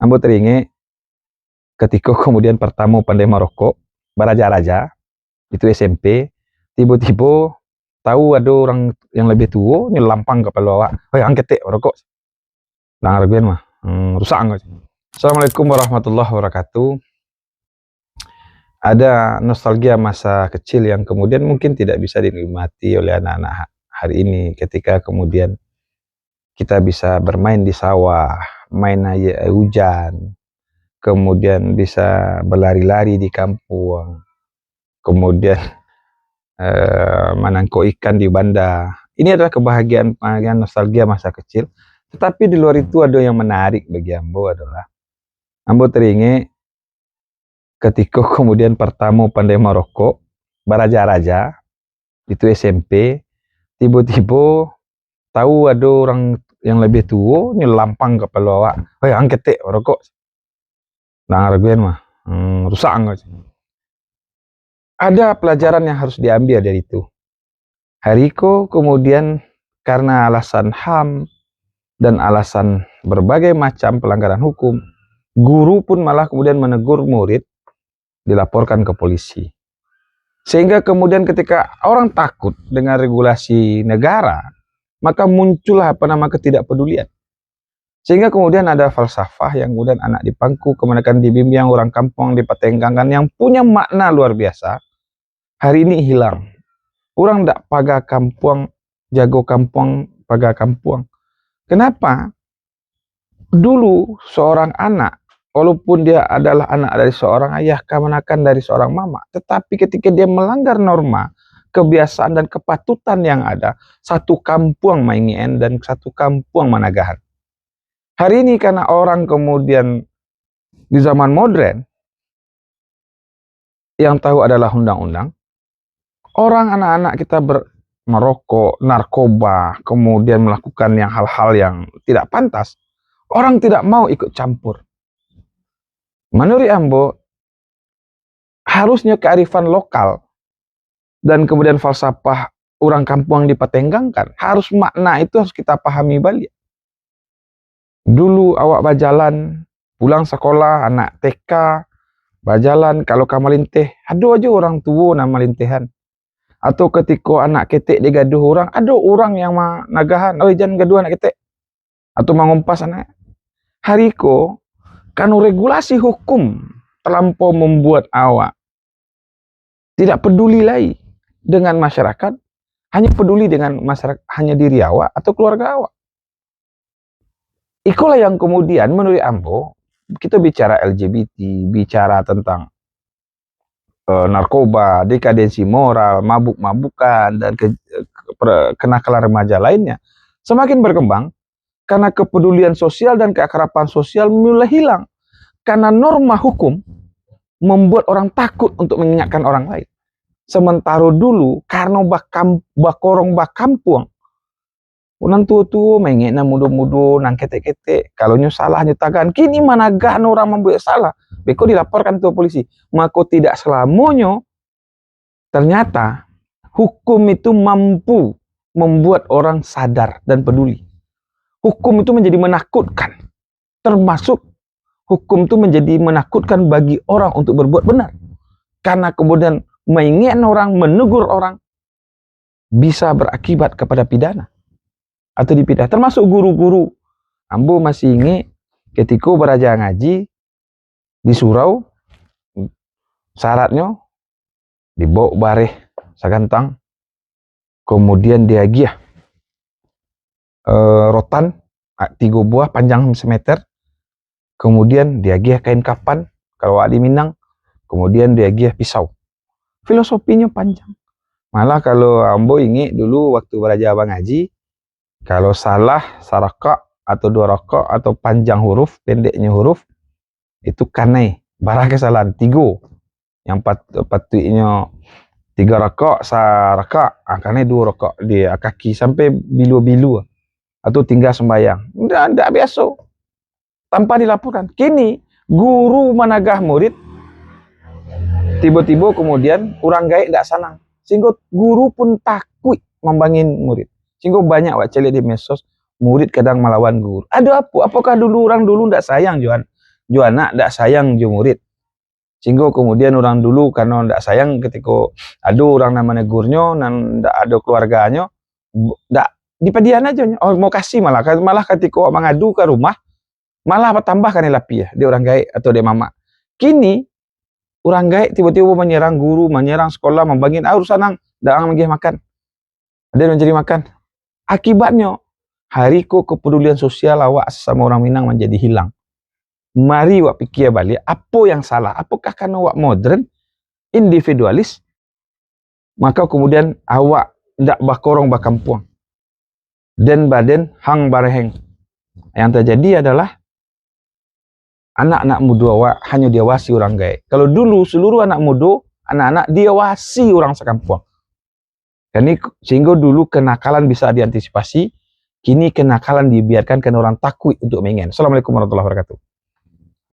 Ambo teringat ketika kemudian pertama pandai merokok, baraja-raja, itu SMP, tiba-tiba tahu ada orang yang lebih tua, nyelampang kepala awak, "Hei, angkat tek merokok." Nah, arguen mah, rusak enggak. Assalamualaikum warahmatullahi wabarakatuh. Ada nostalgia masa kecil yang kemudian mungkin tidak bisa dinikmati oleh anak-anak hari ini ketika kemudian kita bisa bermain di sawah, main air hujan, kemudian bisa berlari-lari di kampung, kemudian menangkap ikan di bandar. Ini adalah kebahagiaan nostalgia masa kecil. Tetapi di luar itu ada yang menarik bagi Ambo adalah Ambo teringat ketika kemudian pertama pandai merokok, baraja-raja, itu SMP, tiba-tiba tahu ada orang yang lebih tua nyelampang kepala awak, "Hei, angkat tek merokok." Nah, arguen mah, rusak enggak. Ada pelajaran yang harus diambil dari itu. Hariko kemudian karena alasan HAM dan alasan berbagai macam pelanggaran hukum, guru pun malah kemudian menegur murid, dilaporkan ke polisi. Sehingga kemudian ketika orang takut dengan regulasi negara, maka muncullah ketidakpedulian. Sehingga kemudian ada falsafah yang kemudian anak dipangku, kemudian dibimbing orang kampung dipatenggangkan yang punya makna luar biasa, hari ini hilang. Orang ndak paga kampung, jago kampung, paga kampung. Kenapa? Dulu seorang anak, walaupun dia adalah anak dari seorang ayah, kemenakan dari seorang mama, tetapi ketika dia melanggar norma, kebiasaan dan kepatutan yang ada, satu kampung maingien dan satu kampung managahan. Hari ini karena orang kemudian di zaman modern yang tahu adalah undang-undang, orang anak-anak kita merokok, narkoba, kemudian melakukan hal-hal yang tidak pantas, orang tidak mau ikut campur. Menurut Ambo, harusnya kearifan lokal dan kemudian falsafah orang kampung dipatenggangkan, harus makna itu harus kita pahami balik. Dulu awak berjalan, pulang sekolah, anak TK, berjalan, kalau kamu lintih, ada aja orang tua nama lintihan. Atau ketika anak ketek digaduh orang, ada orang yang nagahan, "Oh, jangan gaduh anak ketek." Atau mengumpas anak. Hariko, karena regulasi hukum terlampau membuat awak tidak peduli lagi dengan masyarakat, hanya peduli dengan masyarakat, hanya diri awak atau keluarga awak. Itulah yang kemudian menurut Ambo, kita bicara LGBT, bicara tentang narkoba, dekadensi moral, mabuk-mabukan, dan kenakalan remaja lainnya semakin berkembang karena kepedulian sosial dan keakraban sosial mulai hilang. Karena norma hukum membuat orang takut untuk mengingatkan orang lain. Sementara dulu karena bakorong bakampung, orang tua-tua mengena mudo-mudo nang ketek-ketek, kalau nyo salah nyatakan, kini managah orang membuat salah, beko dilaporkan ke polisi. Maka tidak selamanya ternyata hukum itu mampu membuat orang sadar dan peduli. Hukum itu menjadi menakutkan, termasuk hukum itu menjadi menakutkan bagi orang untuk berbuat benar. Karena kemudian mengingatkan orang, menegur orang, bisa berakibat kepada pidana atau dipidana. Termasuk guru-guru. Ambo masih ingat ketika beraja ngaji di surau, syaratnya dibawa bareh sagantang, kemudian diagiah rotan 3 buah panjang semeter, kemudian diagiah kain kapan kalau di Minang, kemudian diagiah pisau. Filosofinya panjang. Malah kalau Ambo ingat dulu waktu beraja abang ngaji, kalau salah saraka atau 2 rakaat atau panjang huruf, pendeknya huruf, itu kanai, barah kesalahan 3. Yang patutnya 3 rakaat saraka, kanai 2 rakaat dia kaki sampai bilu-bilu atau tinggal sembahyang. Tidak biasa. Tanpa dilaporkan. Kini guru menagah murid, tiba-tiba kemudian orang gaib tidak senang. Sehingga guru pun takut membangin murid. Sehingga banyak baca di medsos, murid kadang melawan guru. Ada apa? Apakah orang dulu tidak sayang Johan? jo anak ndak sayang jo murid. Sehingga kemudian orang dulu karena ndak sayang ketika ada orang nama negurnya nan ndak ada keluarganya, ndak dipedian aja. Oh mau kasih malah ketika mengadu ke rumah malah tambahkan lapi ya dia orang gaek atau dia mama. Kini orang gaek tiba-tiba menyerang guru, menyerang sekolah, membangin urusan nang dak manggih makan. Ada mencari makan. Akibatnya hari ko kepedulian sosial awak sama orang Minang menjadi hilang. Mari wak pikir balik, apa yang salah? Apakah karena awak modern, individualis, maka kemudian awak ndak bakorong bakampung. Dan badan hang bareheng. Yang terjadi adalah anak-anak muda awak hanya diawasi orang gaek. Kalau dulu seluruh anak muda, anak-anak diawasi orang sekampung. Ini sehingga dulu kenakalan bisa diantisipasi, kini kenakalan dibiarkan karena orang takut untuk mengen. Assalamualaikum warahmatullahi wabarakatuh.